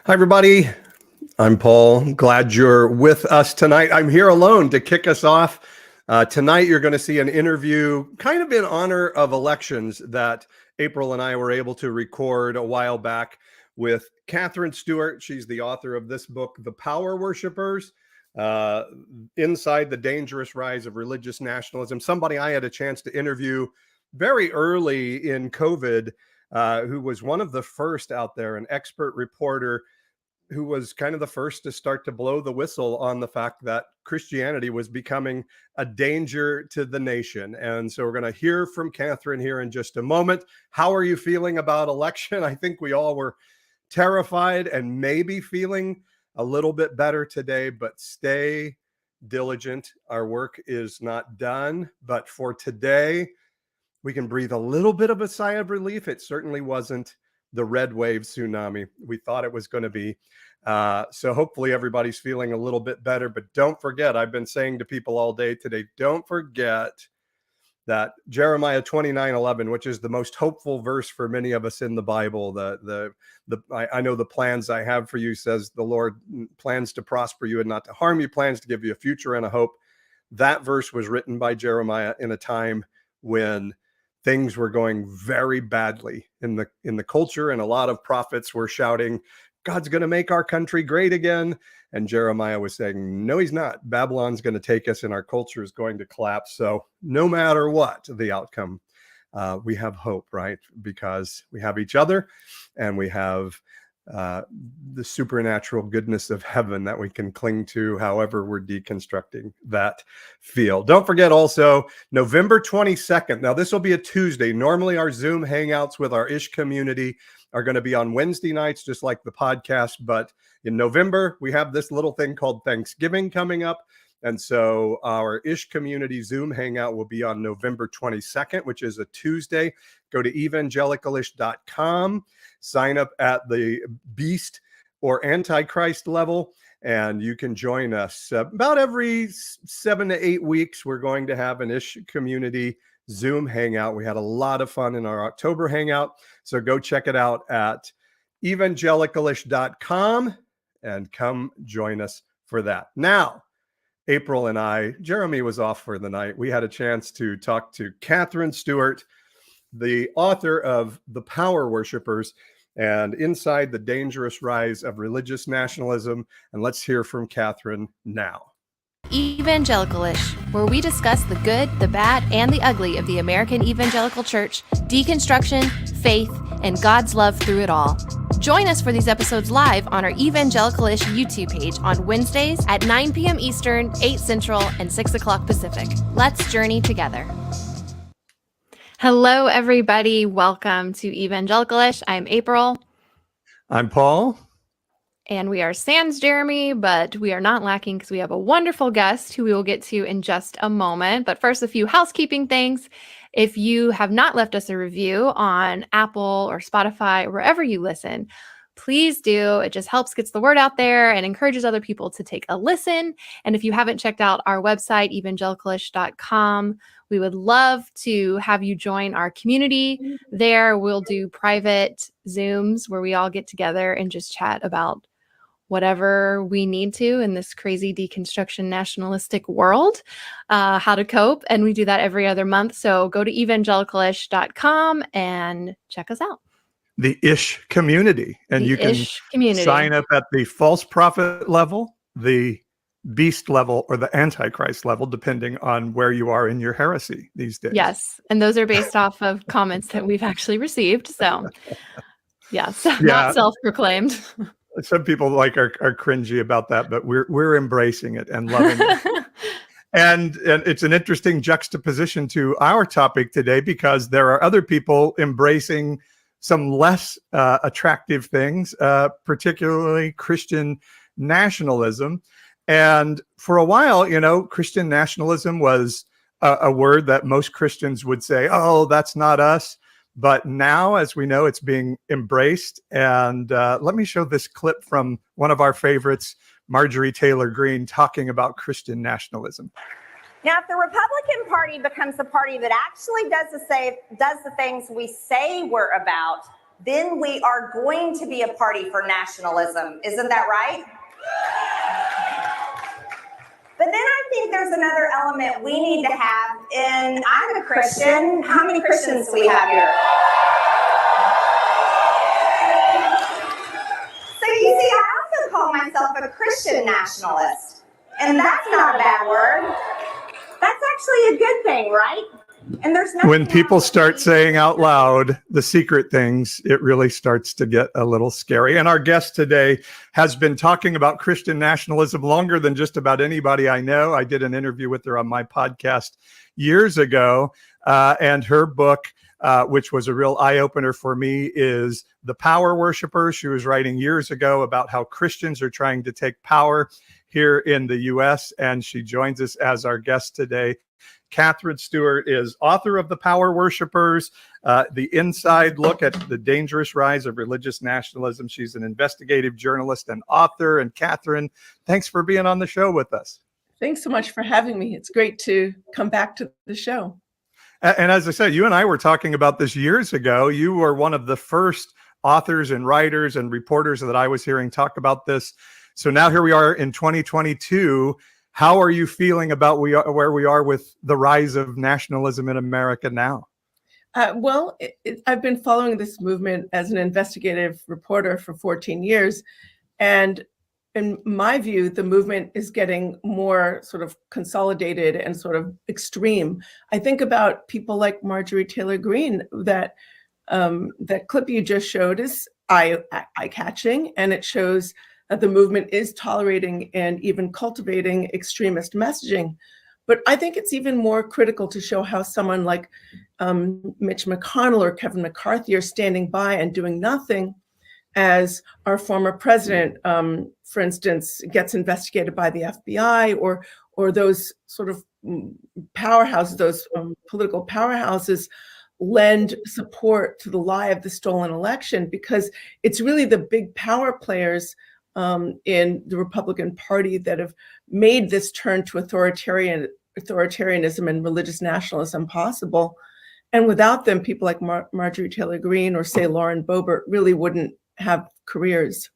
Hi, everybody. I'm Paul. Glad you're with us tonight. I'm here alone to kick us off. Tonight, you're going to see an interview kind of in honor of elections that April and I were able to record a while back with Katherine Stewart. She's the author of this book, The Power Worshippers, Inside the Dangerous Rise of Religious Nationalism. Somebody I had a chance to interview very early in COVID, who was one of the first out there, an expert reporter who was kind of the first to start to blow the whistle on the fact that Christianity was becoming a danger to the nation. And so we're going to hear from Katherine here in just a moment. How are you feeling about election? I think we all were terrified and maybe feeling a little bit better today, but stay diligent. Our work is not done, but for today, we can breathe a little bit of a sigh of relief. It certainly wasn't the red wave tsunami we thought it was going to be. So hopefully everybody's feeling a little bit better, but don't forget, I've been saying to people all day today, don't forget that Jeremiah 29:11, which is the most hopeful verse for many of us in the Bible. I know the plans I have for you, says the Lord, plans to prosper you and not to harm you, plans to give you a future and a hope. That verse was written by Jeremiah in a time when things were going very badly in the culture, and a lot of prophets were shouting, God's going to make our country great again. And Jeremiah was saying, no, he's not. Babylon's going to take us and our culture is going to collapse. So no matter what the outcome, we have hope, right? Because we have each other and we have the supernatural goodness of heaven that we can cling to however we're deconstructing that field. Don't forget also November 22nd. Now this will be a Tuesday. Normally our Zoom hangouts with our Ish community are going to be on Wednesday nights, just like the podcast. But in November, we have this little thing called Thanksgiving coming up. And so our Ish community Zoom hangout will be on November 22nd, which is a Tuesday. Go to evangelicalish.com, sign up at the Beast or Antichrist level, and you can join us. About every 7 to 8 weeks, we're going to have an Ish community Zoom hangout. We had a lot of fun in our October hangout. So go check it out at evangelicalish.com and come join us for that. Now, April and I, Jeremy was off for the night. We had a chance to talk to Katherine Stewart, the author of The Power Worshippers and Inside the Dangerous Rise of Religious Nationalism. And let's hear from Katherine now. Evangelicalish, where we discuss the good, the bad, and the ugly of the American evangelical church, deconstruction, faith, and God's love through it all. Join us for these episodes live on our Evangelicalish YouTube page on Wednesdays at 9 p.m. Eastern, 8 Central, and 6 o'clock Pacific. Let's journey together. Hello, everybody. Welcome to Evangelicalish. I'm April. I'm Paul. And we are sans Jeremy, but we are not lacking because we have a wonderful guest who we will get to in just a moment. But first, a few housekeeping things. If you have not left us a review on Apple or Spotify, wherever you listen, please do. It just helps gets the word out there and encourages other people to take a listen. And if you haven't checked out our website, evangelicalish.com, we would love to have you join our community there. We'll do private Zooms where we all get together and just chat about whatever we need to in this crazy deconstruction nationalistic world, how to cope. And we do that every other month. So go to evangelicalish.com and check us out. The Ish community. And you can sign up at the false prophet level, the beast level, or the Antichrist level, depending on where you are in your heresy these days. Yes. And those are based off of comments that we've actually received. So yes, not self-proclaimed. Some people are cringy about that, but we're embracing it and loving it. And it's an interesting juxtaposition to our topic today, because there are other people embracing some less attractive things, particularly Christian nationalism. And for a while, Christian nationalism was a word that most Christians would say, oh, that's not us. But now, as we know, it's being embraced. And let me show this clip from one of our favorites, Marjorie Taylor Greene, talking about Christian nationalism. Now, if the Republican Party becomes the party that actually does the things we say we're about, then we are going to be a party for nationalism. Isn't that right? But then I think there's another element we need to have, and I'm a Christian. How many Christians do we have here? So you see, I also call myself a Christian nationalist, and that's not a bad word. That's actually a good thing, right? And there's nothing When people wrong with start being- saying out loud the secret things, it really starts to get a little scary. And our guest today has been talking about Christian nationalism longer than just about anybody I know. I did an interview with her on my podcast years ago, and her book, which was a real eye-opener for me, is The Power Worshippers. She was writing years ago about how Christians are trying to take power here in the U.S., and she joins us as our guest today. Katherine Stewart is author of The Power Worshippers, the inside look at the dangerous rise of religious nationalism. She's an investigative journalist and author. And Katherine, thanks for being on the show with us. Thanks so much for having me. It's great to come back to the show. And as I said, you and I were talking about this years ago. You were one of the first authors and writers and reporters that I was hearing talk about this. So now here we are in 2022. How are you feeling about where we are with the rise of nationalism in America now? I've been following this movement as an investigative reporter for 14 years. And in my view, the movement is getting more sort of consolidated and sort of extreme. I think about people like Marjorie Taylor Greene. That clip you just showed is eye-catching, and it shows that the movement is tolerating and even cultivating extremist messaging. But I think it's even more critical to show how someone like Mitch McConnell or Kevin McCarthy are standing by and doing nothing as our former president, for instance, gets investigated by the FBI, or those sort of powerhouses, those political powerhouses lend support to the lie of the stolen election, because it's really the big power players in the Republican Party that have made this turn to authoritarianism and religious nationalism possible. And without them, people like Marjorie Taylor Greene or, say, Lauren Boebert really wouldn't have careers.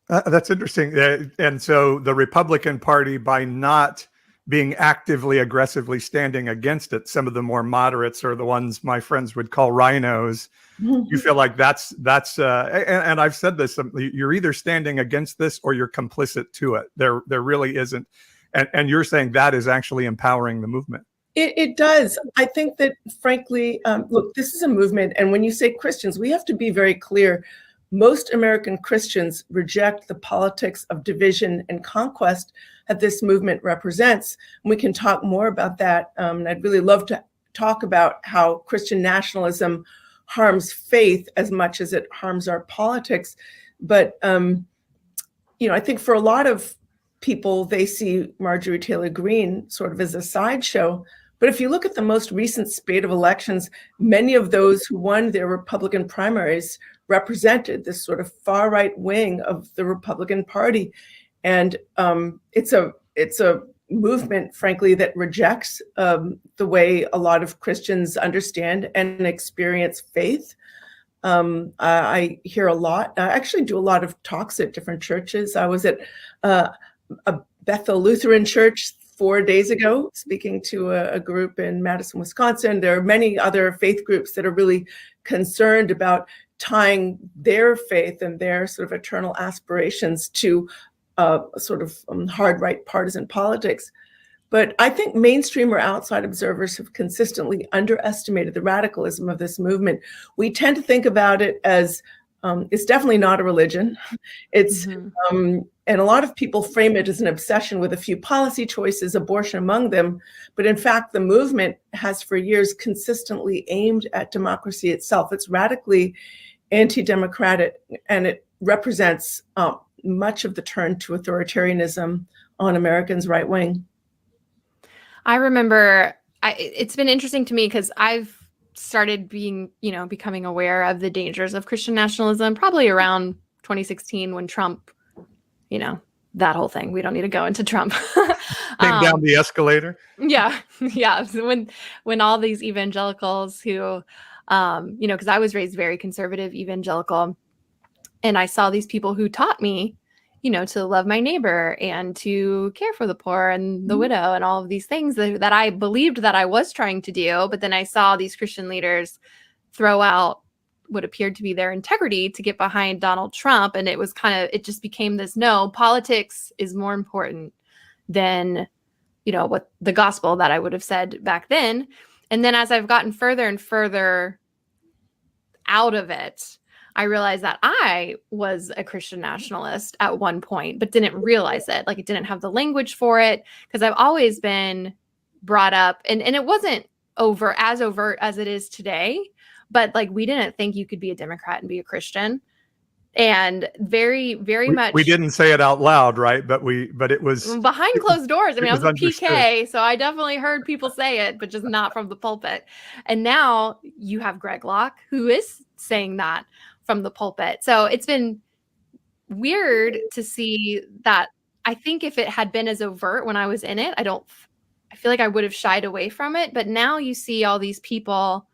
That's interesting. And so the Republican Party, by not being actively, aggressively standing against it, some of the more moderates are the ones my friends would call rhinos. You feel like that's and I've said this, you're either standing against this or you're complicit to it. There really isn't. And you're saying that is actually empowering the movement. It does. I think that, frankly, look, this is a movement. And when you say Christians, we have to be very clear. Most American Christians reject the politics of division and conquest that this movement represents. And we can talk more about that. And I'd really love to talk about how Christian nationalism harms faith as much as it harms our politics. But, I think for a lot of people, they see Marjorie Taylor Greene sort of as a sideshow. But if you look at the most recent spate of elections, many of those who won their Republican primaries represented this sort of far right wing of the Republican Party. And it's a movement, frankly, that rejects the way a lot of Christians understand and experience faith. I hear a lot. I actually do a lot of talks at different churches. I was at a Bethel Lutheran church 4 days ago, speaking to a group in Madison, Wisconsin. There are many other faith groups that are really concerned about tying their faith and their sort of eternal aspirations to sort of hard right partisan politics. But I think mainstream or outside observers have consistently underestimated the radicalism of this movement. We tend to think about it as it's definitely not a religion. It's and a lot of people frame it as an obsession with a few policy choices, abortion among them. But in fact, the movement has for years consistently aimed at democracy itself. It's radically anti-democratic, and it represents much of the turn to authoritarianism on Americans' right wing. I remember it's been interesting to me because I've started becoming aware of the dangers of Christian nationalism probably around 2016 when Trump, that whole thing. We don't need to go into Trump. Came down the escalator. Yeah. Yeah. So when all these evangelicals who, because I was raised very conservative evangelical, and I saw these people who taught me, to love my neighbor and to care for the poor and the widow and all of these things that I believed that I was trying to do. But then I saw these Christian leaders throw out what appeared to be their integrity to get behind Donald Trump. And it just became this, no, politics is more important than, what the gospel that I would have said back then. And then as I've gotten further and further out of it, I realized that I was a Christian nationalist at one point, but didn't realize it. Like, it didn't have the language for it, because I've always been brought up, and it wasn't overt as it is today, but like, we didn't think you could be a Democrat and be a Christian. And very, very much. We didn't say it out loud, right? But it was behind closed doors. I mean, I was a understood. PK, so I definitely heard people say it, but just not from the pulpit. And now you have Greg Locke, who is saying that from the pulpit. So it's been weird to see that. I think if it had been as overt when I was in it, I feel like I would have shied away from it. But now you see all these people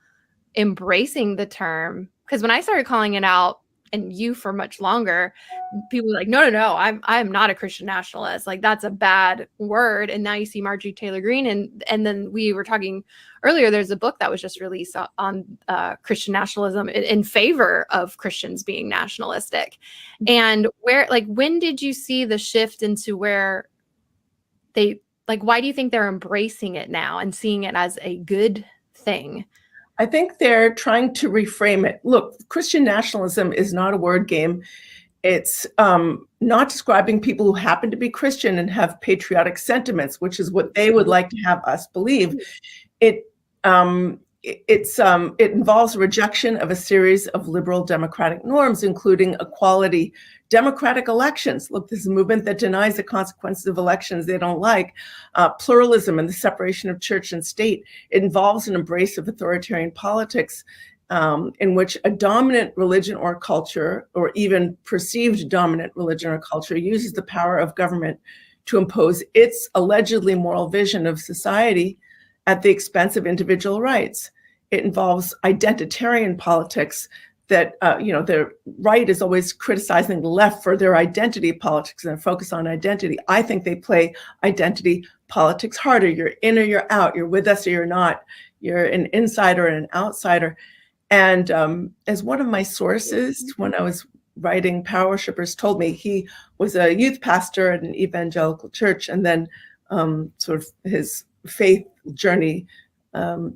embracing the term, because when I started calling it out, and you for much longer, people were like, no, I'm not a Christian nationalist. Like, that's a bad word. And now you see Marjorie Taylor Greene. And then we were talking earlier, there's a book that was just released on Christian nationalism in favor of Christians being nationalistic. And when did you see the shift into where why do you think they're embracing it now and seeing it as a good thing? I think they're trying to reframe it. Look, Christian nationalism is not a word game. It's not describing people who happen to be Christian and have patriotic sentiments, which is what they would like to have us believe. It involves rejection of a series of liberal democratic norms, including equality, democratic elections. Look, this is a movement that denies the consequences of elections they don't like, pluralism and the separation of church and state. It involves an embrace of authoritarian politics, in which a dominant religion or culture, or even perceived dominant religion or culture, uses the power of government to impose its allegedly moral vision of society at the expense of individual rights. It involves identitarian politics, that the right is always criticizing the left for their identity politics and their focus on identity. I think they play identity politics harder. You're in or you're out. You're with us or you're not. You're an insider and an outsider. And as one of my sources, when I was writing Power Worshippers, told me, he was a youth pastor at an evangelical church, and then sort of his faith journey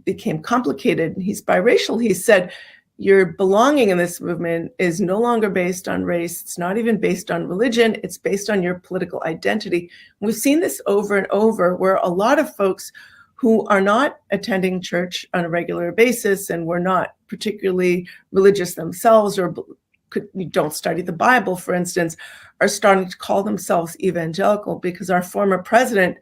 became complicated. He's biracial. He said, your belonging in this movement is no longer based on race. It's not even based on religion. It's based on your political identity. We've seen this over and over, where a lot of folks who are not attending church on a regular basis and were not particularly religious themselves, or don't study the Bible, for instance, are starting to call themselves evangelical, because our former president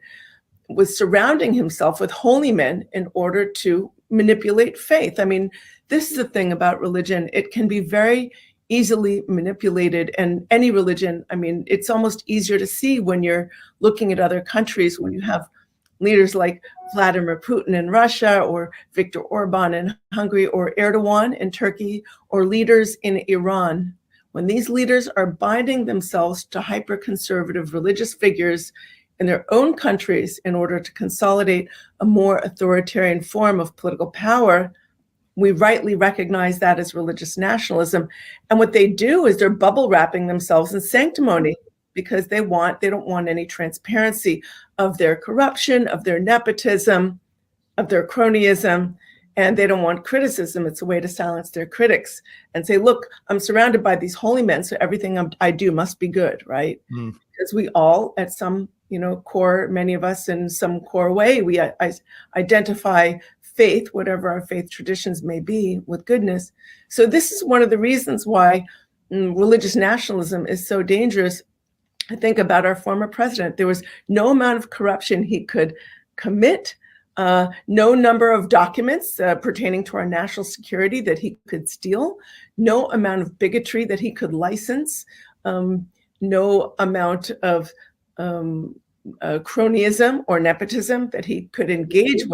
was surrounding himself with holy men in order to manipulate faith. I mean, this is the thing about religion. It can be very easily manipulated, and any religion, I mean, it's almost easier to see when you're looking at other countries, when you have leaders like Vladimir Putin in Russia, or Viktor Orban in Hungary, or Erdogan in Turkey, or leaders in Iran. When these leaders are binding themselves to hyper-conservative religious figures in their own countries in order to consolidate a more authoritarian form of political power, we rightly recognize that as religious nationalism. And what they do is they're bubble wrapping themselves in sanctimony, because they don't want any transparency of their corruption, of their nepotism, of their cronyism, and they don't want criticism. It's a way to silence their critics and say, look, I'm surrounded by these holy men, so everything I do must be good, right? Because we all, at some core, many of us in some core way, we identify faith, whatever our faith traditions may be, with goodness. So this is one of the reasons why religious nationalism is so dangerous. I think about our former president. There was no amount of corruption he could commit, no number of documents pertaining to our national security that he could steal, no amount of bigotry that he could license, no amount of cronyism or nepotism that he could engage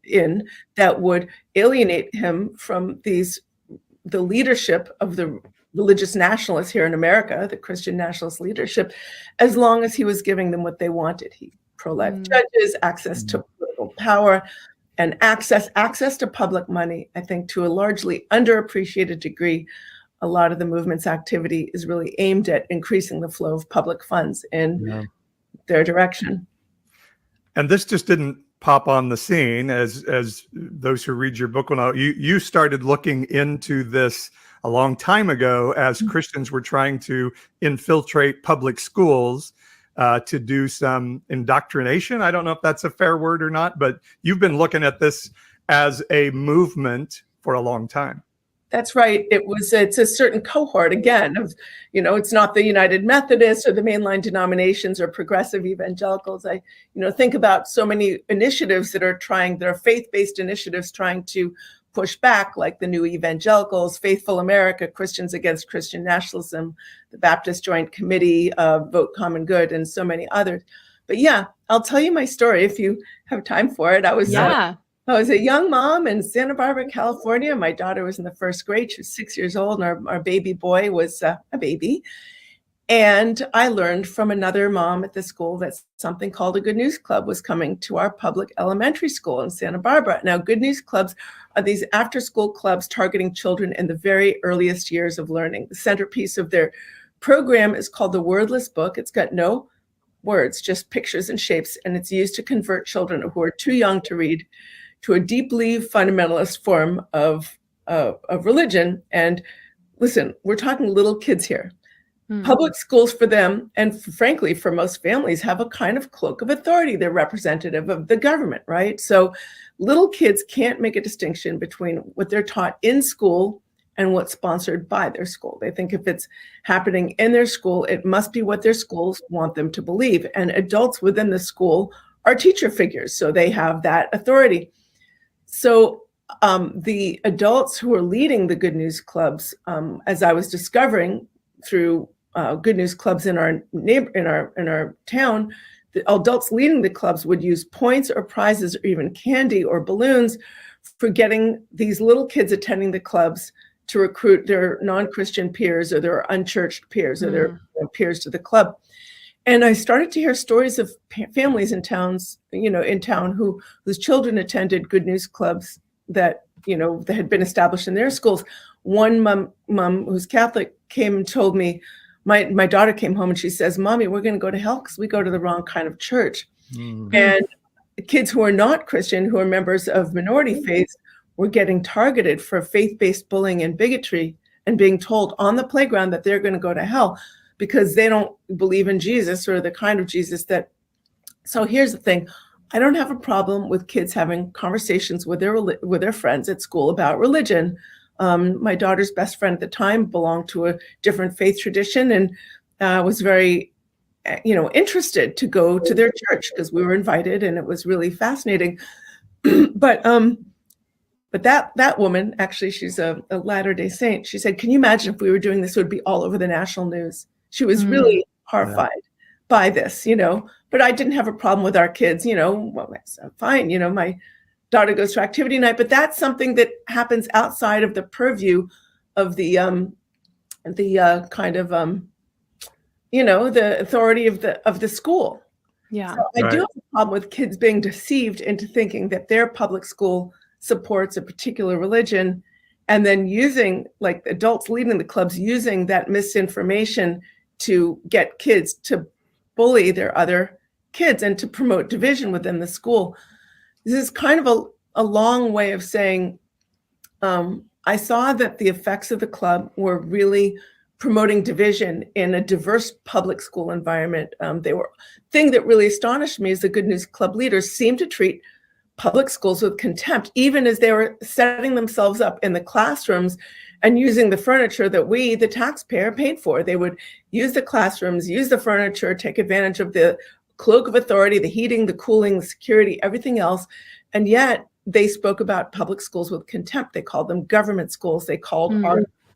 in that would alienate him from the leadership of the religious nationalists here in America, the Christian nationalist leadership, as long as he was giving them what they wanted. Pro-life judges, access to political power, and access to public money. I think to a largely underappreciated degree, a lot of the movement's activity is really aimed at increasing the flow of public funds in their direction. And this just didn't pop on the scene, as those who read your book will know. You started looking into this a long time ago as Christians were trying to infiltrate public schools to do some indoctrination. I don't know if that's a fair word or not, but you've been looking at this as a movement for a long time. That's right. It's a certain cohort, again, of, it's not the United Methodists or the mainline denominations or progressive evangelicals. I, think about so many initiatives that are faith-based initiatives trying to push back, like the New Evangelicals, Faithful America, Christians Against Christian Nationalism, the Baptist Joint Committee, Vote Common Good, and so many others. But yeah, I'll tell you my story if you have time for it. I was a young mom in Santa Barbara, California. My daughter was in the first grade. She was 6 years old, and our baby boy was a baby. And I learned from another mom at the school that something called a Good News Club was coming to our public elementary school in Santa Barbara. Now, Good News Clubs are these after-school clubs targeting children in the very earliest years of learning. The centerpiece of their program is called the Wordless Book. It's got no words, just pictures and shapes, and it's used to convert children who are too young to read to a deeply fundamentalist form of religion. And listen, we're talking little kids here. Public schools for them, and frankly, for most families, have a kind of cloak of authority. They're representative of the government, right? So little kids can't make a distinction between what they're taught in school and what's sponsored by their school. They think if it's happening in their school, it must be what their schools want them to believe. And adults within the school are teacher figures, so they have that authority. So the adults who are leading the Good News Clubs, as I was discovering through Good News Clubs in our town, the adults leading the clubs would use points or prizes or even candy or balloons for getting these little kids attending the clubs to recruit their non-Christian peers or their unchurched peers or their peers to the club. And I started to hear stories of families in towns, in town whose children attended Good News Clubs that had been established in their schools. One mom who's Catholic came and told me, my daughter came home and she says, "Mommy, we're going to go to hell because we go to the wrong kind of church." And kids who are not Christian, who are members of minority faiths, were getting targeted for faith-based bullying and bigotry and being told on the playground that they're going to go to hell because they don't believe in Jesus or the kind of Jesus that. So here's the thing. I don't have a problem with kids having conversations with their friends at school about religion. My daughter's best friend at the time belonged to a different faith tradition and was very, interested to go to their church because we were invited and it was really fascinating. But that woman, actually, she's a Latter-day Saint. She said, "Can you imagine if we were doing this? It would be all over the national news." She was really horrified by this, But I didn't have a problem with our kids, well, that's fine. My daughter goes to activity night, but that's something that happens outside of the purview of the authority of the school. Yeah. So I do have a problem with kids being deceived into thinking that their public school supports a particular religion and then using, like adults leading the clubs, using that misinformation to get kids to bully their other kids and to promote division within the school. This is kind of a long way of saying, I saw that the effects of the club were really promoting division in a diverse public school environment. Thing that really astonished me is the Good News Club leaders seemed to treat public schools with contempt, even as they were setting themselves up in the classrooms and using the furniture that we, the taxpayer, paid for. They would use the classrooms, use the furniture, take advantage of the cloak of authority, the heating, the cooling, the security, everything else. And yet they spoke about public schools with contempt. They called them government schools. They called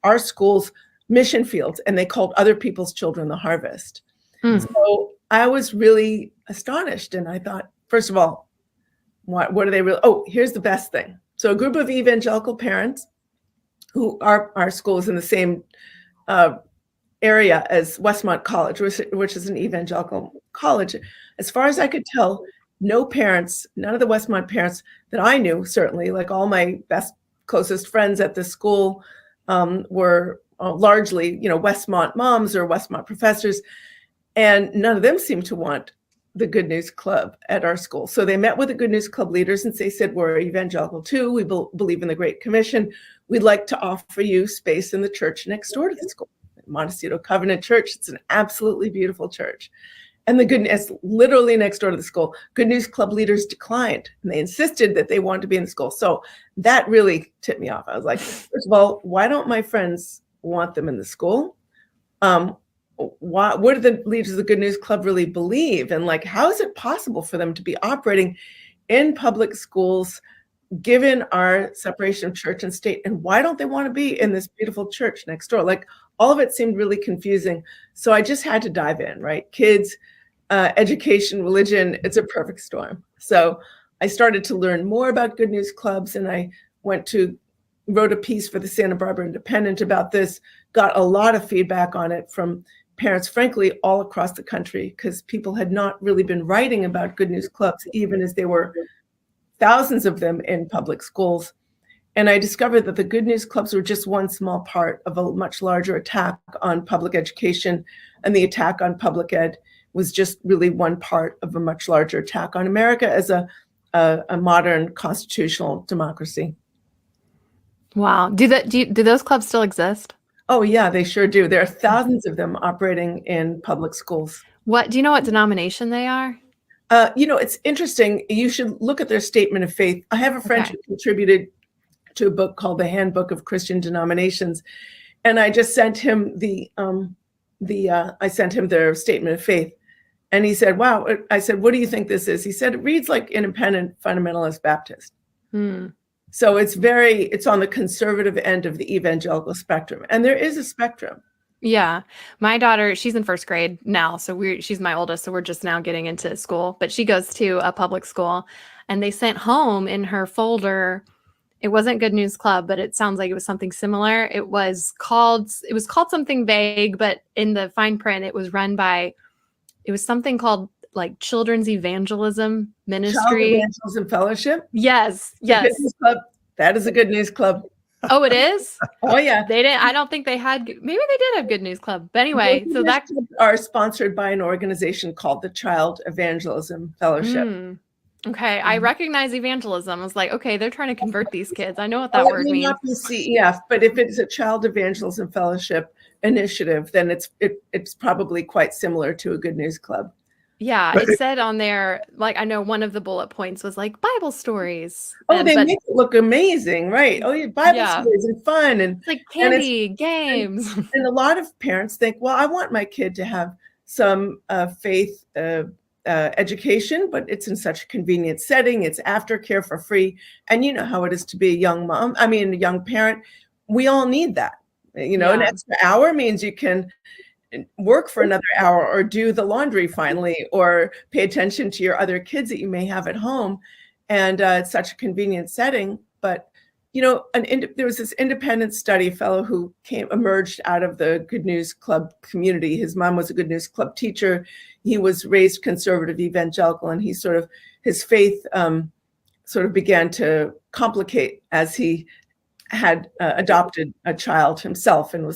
our schools mission fields, and they called other people's children the harvest. So I was really astonished. And I thought, first of all, what are they really? Oh, here's the best thing. So a group of evangelical parents who our school is in the same area as Westmont College, which is an evangelical college. As far as I could tell, no parents, none of the Westmont parents that I knew, certainly, like all my best, closest friends at the school were largely, Westmont moms or Westmont professors, and none of them seemed to want the Good News Club at our school. So they met with the Good News Club leaders and they said, we're evangelical too. We believe in the Great Commission. We'd like to offer you space in the church next door to the school, Montecito Covenant Church. It's an absolutely beautiful church. And the goodness, literally next door to the school, Good News Club leaders declined, and they insisted that they wanted to be in the school. So that really tipped me off. I was like, first of all, why don't my friends want them in the school? What do the leaders of the Good News Club really believe? And like, how is it possible for them to be operating in public schools, given our separation of church and state? And why don't they want to be in this beautiful church next door? Like, all of it seemed really confusing. So I just had to dive in, right? Kids, education, religion, it's a perfect storm. So I started to learn more about Good News Clubs, and I wrote a piece for the Santa Barbara Independent about this, got a lot of feedback on it from parents, frankly, all across the country, because people had not really been writing about Good News Clubs, even as there were thousands of them in public schools. And I discovered that the Good News Clubs were just one small part of a much larger attack on public education. And the attack on public ed was just really one part of a much larger attack on America as a modern constitutional democracy. Wow. Do those clubs still exist? Oh, yeah, they sure do. There are thousands of them operating in public schools. Do you know what denomination they are? It's interesting. You should look at their statement of faith. I have a friend who contributed to a book called The Handbook of Christian Denominations, and I just sent him I sent him their statement of faith, and he said, "Wow." I said, "What do you think this is?" He said, "It reads like Independent Fundamentalist Baptist." So it's on the conservative end of the evangelical spectrum, and there is a spectrum. Yeah. My daughter, she's in first grade now. So she's my oldest. So we're just now getting into school, but she goes to a public school, and they sent home in her folder. It wasn't Good News Club, but it sounds like it was something similar. It was called something vague, but in the fine print, it was something called like Children's Evangelism Ministry. Child Evangelism Fellowship? Yes. Good News Club. That is a Good News Club. Oh, it is? Oh, yeah. They didn't. I don't think they had. Maybe they did have Good News Club. But anyway, so that are sponsored by an organization called the Child Evangelism Fellowship. Okay, I recognize evangelism. I was like, okay, they're trying to convert these kids. I know what that word means. Not be CEF, but if it's a Child Evangelism Fellowship initiative, then it's probably quite similar to a Good News Club. Yeah, it said on there, like, I know one of the bullet points was like Bible stories. Oh, they make it look amazing, right? Oh, yeah, Bible stories and fun. And it's like candy, games. And a lot of parents think, well, I want my kid to have some faith education, but it's in such a convenient setting. It's aftercare for free. And you know how it is to be a young parent. We all need that. An extra hour means you can work for another hour or do the laundry finally, or pay attention to your other kids that you may have at home. And it's such a convenient setting. But, there was this independent study fellow who emerged out of the Good News Club community. His mom was a Good News Club teacher. He was raised conservative evangelical, and his faith sort of began to complicate as he had adopted a child himself, and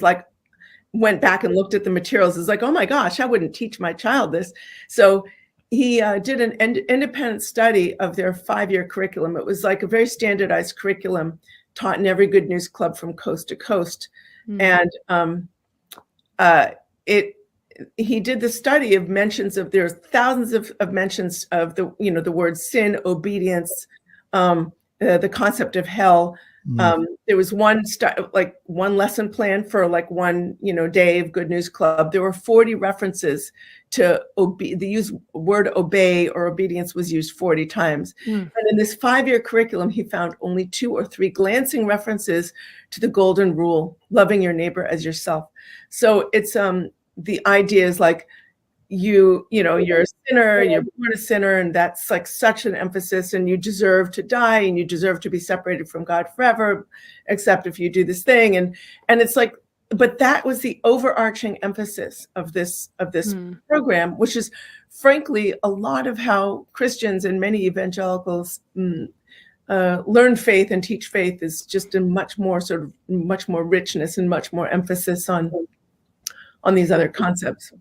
went back and looked at the materials. It's like, oh my gosh, I wouldn't teach my child this. So he did an independent study of their 5-year curriculum. It was like a very standardized curriculum taught in every Good News Club from coast to coast. And he did the study of mentions of, there's thousands of mentions of the word sin, obedience, the concept of hell. There was one lesson plan for one day of Good News Club. There were 40 references to the word obey or obedience was used 40 times. And in this 5-year curriculum, he found only 2 or 3 glancing references to the golden rule, loving your neighbor as yourself. So it's the idea is like, you're a sinner, you're born a sinner, and that's like such an emphasis, and you deserve to die, and you deserve to be separated from God forever, except if you do this thing. And it's like, but that was the overarching emphasis of this program, which is frankly a lot of how Christians and many evangelicals learn faith and teach faith, is just a much more richness and much more emphasis on these other concepts.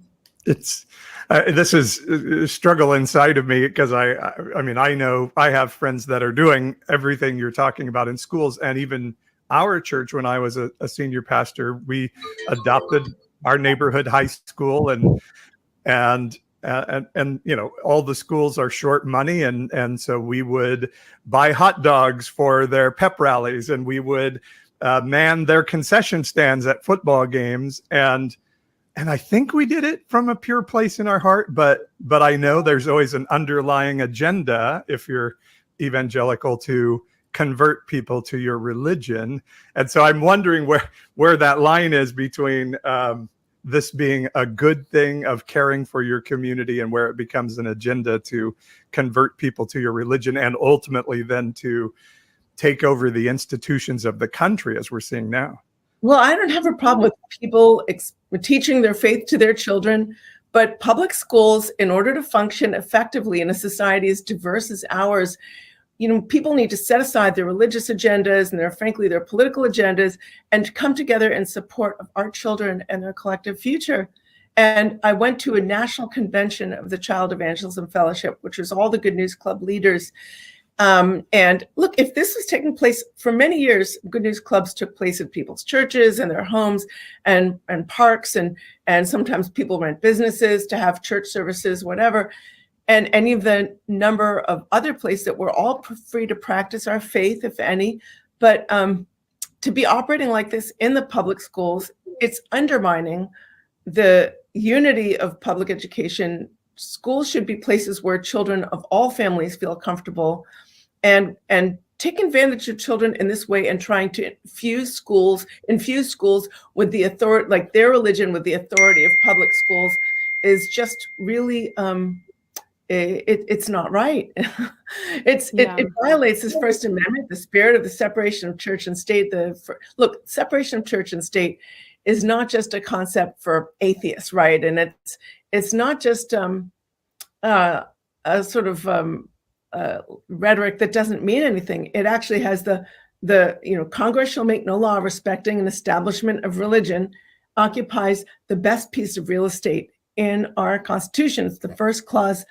It's this is a struggle inside of me, because I mean, I know I have friends that are doing everything you're talking about in schools, and even our church, when I was a senior pastor, we adopted our neighborhood high school, and all the schools are short money, and so we would buy hot dogs for their pep rallies, and we would man their concession stands at football games, and I think we did it from a pure place in our heart, but I know there's always an underlying agenda, if you're evangelical, to convert people to your religion. And so I'm wondering where that line is between this being a good thing of caring for your community, and where it becomes an agenda to convert people to your religion, and ultimately then to take over the institutions of the country, as we're seeing now. Well, I don't have a problem with people teaching their faith to their children, but public schools, in order to function effectively in a society as diverse as ours, people need to set aside their religious agendas and their political agendas, and come together in support of our children and their collective future. And I went to a national convention of the Child Evangelism Fellowship, which was all the Good News Club leaders. And look, if this was taking place for many years, Good News Clubs took place at people's churches and their homes and parks, and sometimes people rent businesses to have church services, whatever. And any of the number of other places that we're all free to practice our faith, if any. But to be operating like this in the public schools, it's undermining the unity of public education. Schools should be places where children of all families feel comfortable, and take advantage of children in this way, and trying to infuse schools with the authority, like their religion with the authority of public schools, is just really it's not right. It violates this First Amendment, the spirit of the separation of church and state. Separation of church and state is not just a concept for atheists, right? And it's not just a sort of rhetoric that doesn't mean anything. It actually has the Congress shall make no law respecting an establishment of religion occupies the best piece of real estate in our Constitution. It's the first clause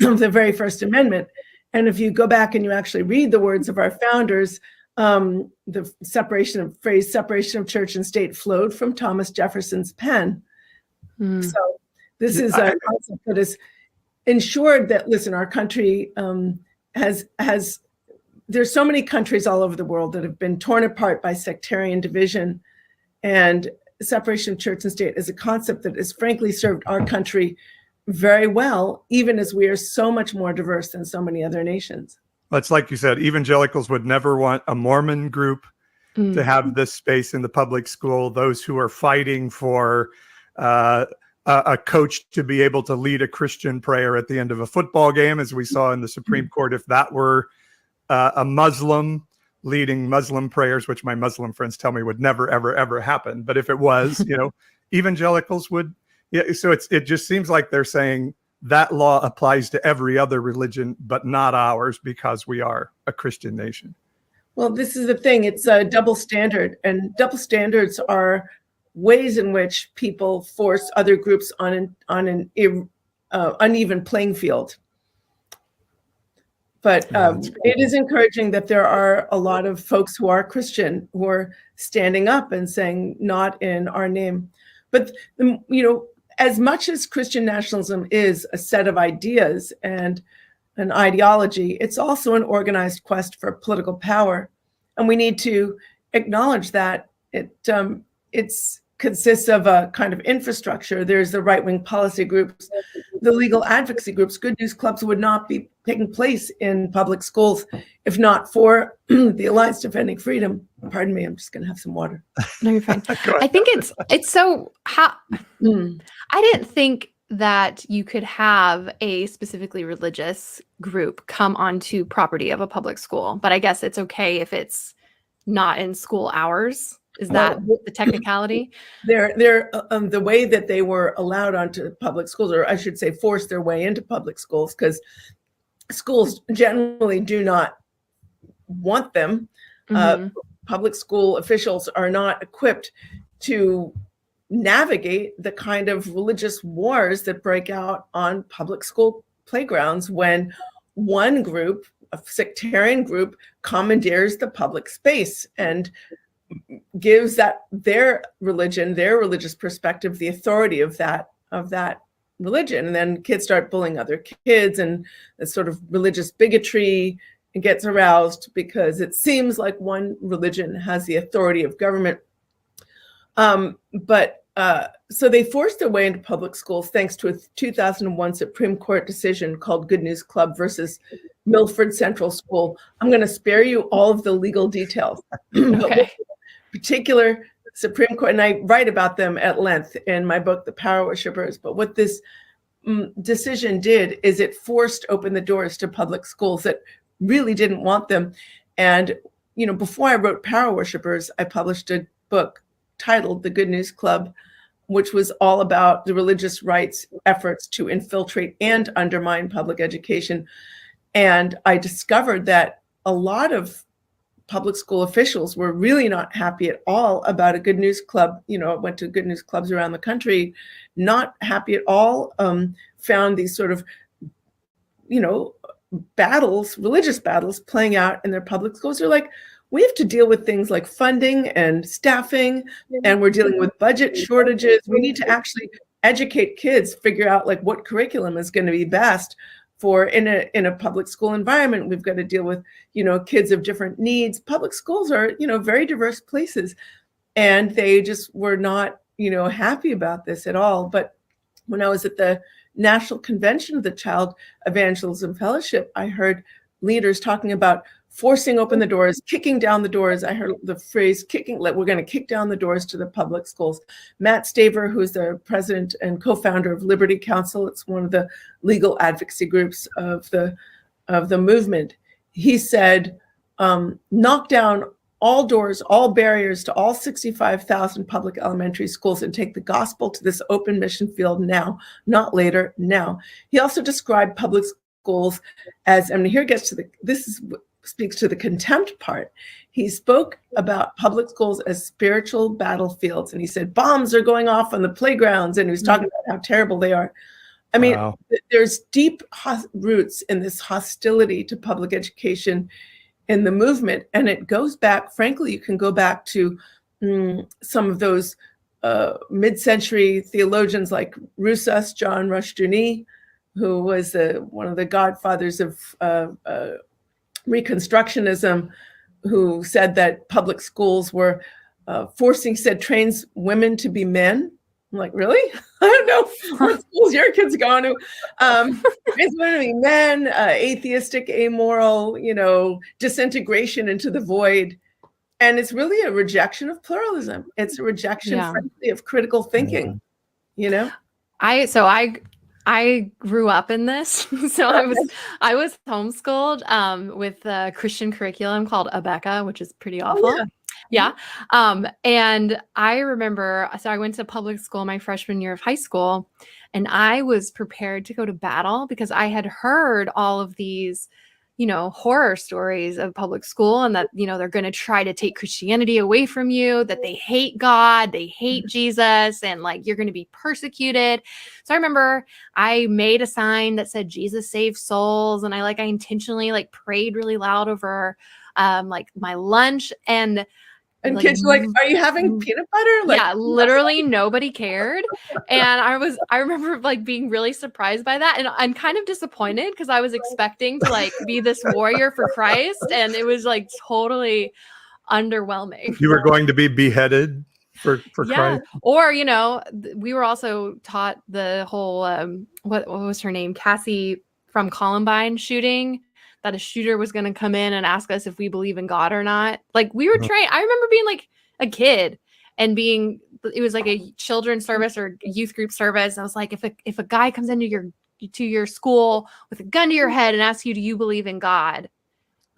of the very First Amendment. And if you go back and you actually read the words of our founders, the phrase separation of church and state flowed from Thomas Jefferson's pen. So this is a concept that is ensured that, listen, our country has there's so many countries all over the world that have been torn apart by sectarian division, and separation of church and state is a concept that has frankly served our country very well, even as we are so much more diverse than so many other nations. It's like you said, evangelicals would never want a Mormon group to have this space in the public school. Those who are fighting for a coach to be able to lead a Christian prayer at the end of a football game, as we saw in the Supreme Court, if that were a Muslim leading Muslim prayers, which my Muslim friends tell me would never, ever, ever happen. But if it was, evangelicals would. Yeah. So it just seems like they're saying that law applies to every other religion, but not ours, because we are a Christian nation. Well, this is the thing. It's a double standard, and double standards are ways in which people force other groups on an uneven playing field. But it is encouraging that there are a lot of folks who are Christian who are standing up and saying, not in our name. But, as much as Christian nationalism is a set of ideas and an ideology, it's also an organized quest for political power. And we need to acknowledge that it consists of a kind of infrastructure. There's the right-wing policy groups, the legal advocacy groups. Good News Clubs would not be taking place in public schools if not for the Alliance Defending Freedom. Pardon me, I'm just going to have some water. No, you're fine. I think it's so I didn't think that you could have a specifically religious group come onto property of a public school, but I guess it's okay if it's not in school hours. Is that the technicality? They're the way that they were allowed onto public schools, or I should say forced their way into public schools, because schools generally do not want them. Public school officials are not equipped to navigate the kind of religious wars that break out on public school playgrounds when one group, a sectarian group, commandeers the public space and gives that their religion, their religious perspective, the authority of that religion. And then kids start bullying other kids, and the sort of religious bigotry gets aroused because it seems like one religion has the authority of government. So they forced their way into public schools thanks to a 2001 Supreme Court decision called Good News Club versus Milford Central School. I'm going to spare you all of the legal details. Okay. Particular Supreme Court, and I write about them at length in my book, The Power Worshippers. But what this decision did is it forced open the doors to public schools that really didn't want them. And, you know, before I wrote Power Worshippers, I published a book titled The Good News Club, which was all about the religious right's efforts to infiltrate and undermine public education. And I discovered that a lot of public school officials were really not happy at all about a Good News Club. You know, I went to Good News Clubs around the country, not happy at all, found these sort of, you know, battles, religious battles playing out in their public schools. They're like, we have to deal with things like funding and staffing, and we're dealing with budget shortages. We need to actually educate kids, figure out like what curriculum is going to be best for in a public school environment. We've got to deal with, you know, kids of different needs. Public schools are, you know, very diverse places, and they just were not, you know, happy about this at all. But when I was at the National Convention of the Child Evangelism Fellowship, I heard leaders talking about forcing open the doors, kicking down the doors. I heard the phrase kicking, like we're going to kick down the doors to the public schools. Matt Staver, who's the president and co-founder of Liberty Counsel, it's one of the legal advocacy groups of the movement. He said, knock down all doors, all barriers to all 65,000 public elementary schools and take the gospel to this open mission field now, not later, now. He also described public schools as, and here it gets to speaks to the contempt part. He spoke about public schools as spiritual battlefields, and he said bombs are going off on the playgrounds, and he was talking about how terrible they are. I mean, wow. There's deep roots in this hostility to public education in the movement, and it goes back, frankly, you can go back to some of those mid-century theologians like Rousas, John Rushdoony, who was one of the godfathers of Reconstructionism, who said that public schools were trains women to be men. I'm like, really? I don't know what schools your kids going to. Trains women to be men, atheistic, amoral, you know, disintegration into the void. And it's really a rejection of pluralism. It's a rejection, frankly, of critical thinking, you know? I grew up in this. So I was homeschooled with a Christian curriculum called Abeka, which is pretty awful. Oh, yeah. And I remember, so I went to public school my freshman year of high school, and I was prepared to go to battle because I had heard all of these, you know, horror stories of public school, and that, you know, they're going to try to take Christianity away from you, that they hate God, they hate Jesus, and like you're going to be persecuted. So I remember I made a sign that said Jesus saves souls, and I intentionally like prayed really loud over like my lunch, and like, kids were like, are you having peanut butter? Like, yeah, literally nobody cared. And I remember like being really surprised by that, and I'm kind of disappointed because I was expecting to like be this warrior for Christ, and it was like totally underwhelming. You were going to be beheaded for yeah. Christ. Or, you know, we were also taught the whole what was her name? Cassie from Columbine shooting, that a shooter was going to come in and ask us if we believe in God or not. Like we were trained. I remember being like a kid and it was like a children's service or youth group service. I was like, if a guy comes into your school with a gun to your head and asks you, do you believe in God?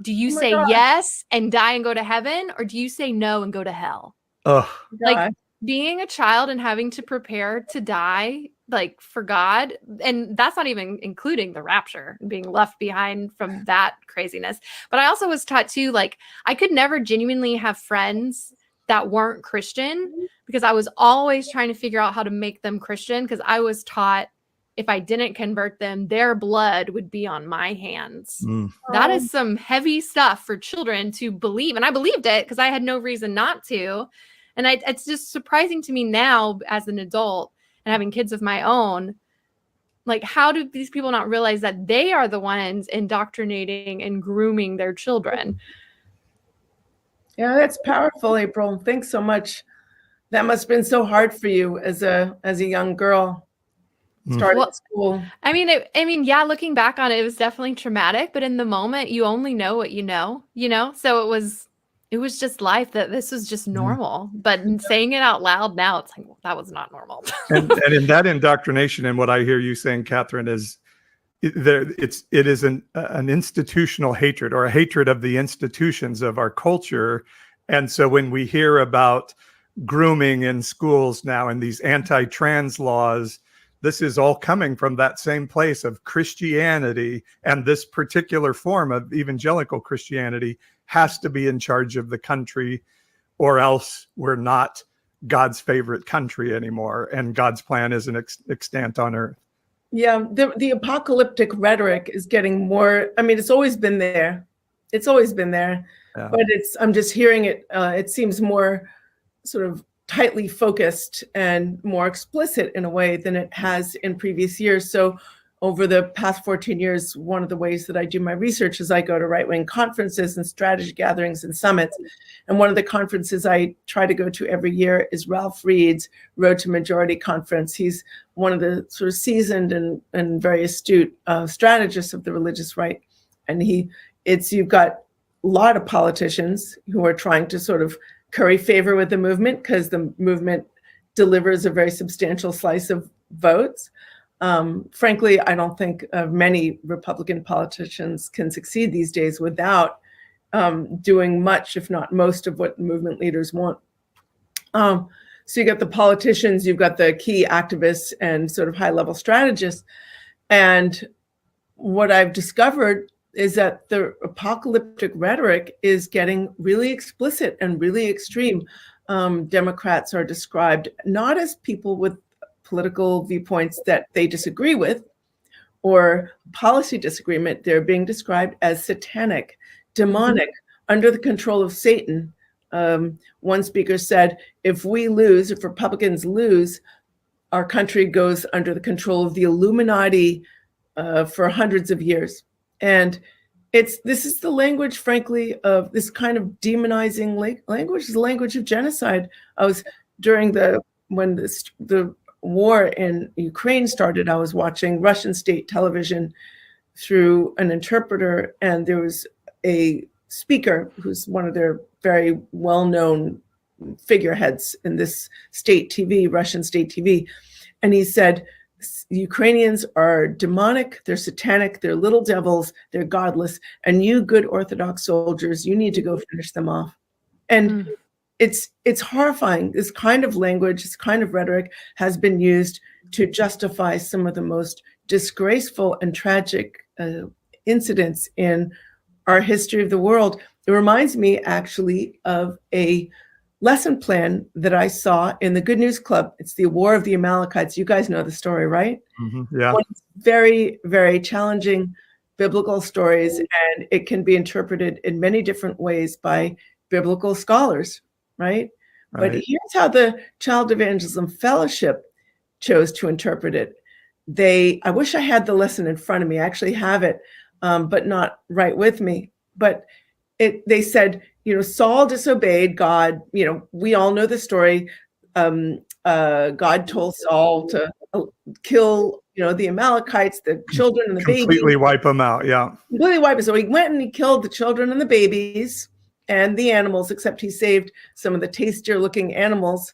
Do you say yes and die and go to heaven, or do you say no and go to hell? Oh, like being a child and having to prepare to die, like for God. And that's not even including the rapture, being left behind from that craziness. But I also was taught too, like I could never genuinely have friends that weren't Christian because I was always trying to figure out how to make them Christian, because I was taught if I didn't convert them, their blood would be on my hands. That is some heavy stuff for children to believe. And I believed it because I had no reason not to. And it's just surprising to me now as an adult and having kids of my own, like how do these people not realize that they are the ones indoctrinating and grooming their children? Yeah, that's powerful, April. Thanks so much. That must have been so hard for you as a young girl. Started school. I mean, yeah, looking back on it, it was definitely traumatic, but in the moment you only know what you know, so it was just life, that this was just normal. But saying it out loud now, it's like, well, that was not normal. and in that indoctrination, and what I hear you saying, Katherine, is it is an institutional hatred, or a hatred of the institutions of our culture. And so when we hear about grooming in schools now and these anti-trans laws, this is all coming from that same place of Christianity, and this particular form of evangelical Christianity has to be in charge of the country, or else we're not God's favorite country anymore, and God's plan isn't extant on earth. Yeah, the apocalyptic rhetoric is getting more. I mean, it's always been there. It's always been there, but I'm just hearing it. It seems more sort of tightly focused and more explicit in a way than it has in previous years. So over the past 14 years, one of the ways that I do my research is I go to right-wing conferences and strategy gatherings and summits. And one of the conferences I try to go to every year is Ralph Reed's Road to Majority Conference. He's one of the sort of seasoned and very astute strategists of the religious right. And you've got a lot of politicians who are trying to sort of curry favor with the movement because the movement delivers a very substantial slice of votes. Frankly, I don't think many Republican politicians can succeed these days without doing much, if not most, of what movement leaders want. So you got the politicians, you've got the key activists and sort of high-level strategists. And what I've discovered is that the apocalyptic rhetoric is getting really explicit and really extreme. Democrats are described not as people with political viewpoints that they disagree with or policy disagreement. They're being described as satanic, demonic, under the control of Satan. One speaker said, if Republicans lose, our country goes under the control of the Illuminati for hundreds of years. And this is the language, frankly, of this kind of demonizing language, is the language of genocide. I was when the war in Ukraine started, I was watching Russian state television through an interpreter, and there was a speaker who's one of their very well-known figureheads in this state TV, Russian state TV. And he said, Ukrainians are demonic, they're satanic, they're little devils, they're godless, and you good Orthodox soldiers, you need to go finish them off. And it's horrifying. This kind of language, this kind of rhetoric has been used to justify some of the most disgraceful and tragic incidents in our history of the world. It reminds me actually of a lesson plan that I saw in the Good News Club. It's the War of the Amalekites. You guys know the story, right? Yeah. Very, very challenging biblical stories, and it can be interpreted in many different ways by biblical scholars, right? But here's how the Child Evangelism Fellowship chose to interpret it. I wish I had the lesson in front of me. I actually have it, but not right with me. But they said, Saul disobeyed God. We all know the story. God told Saul to kill, the Amalekites, the children and the babies. Completely wipe them out, yeah. Completely wipe them. So he went and he killed the children and the babies. and the animals, except he saved some of the tastier looking animals,